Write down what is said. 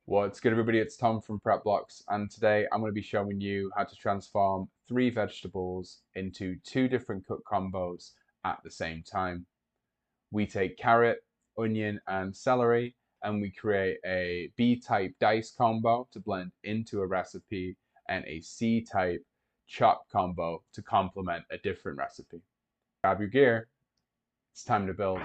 What's good, everybody? It's Tom from PREPBLOX, and today I'm going to be showing you how to transform 3 vegetables into 2 different cook combos at the same time. We take carrot, onion, and celery, and we create a B-type dice combo to blend into a recipe, and a C-type chop combo to complement a different recipe. Grab your gear, it's time to build.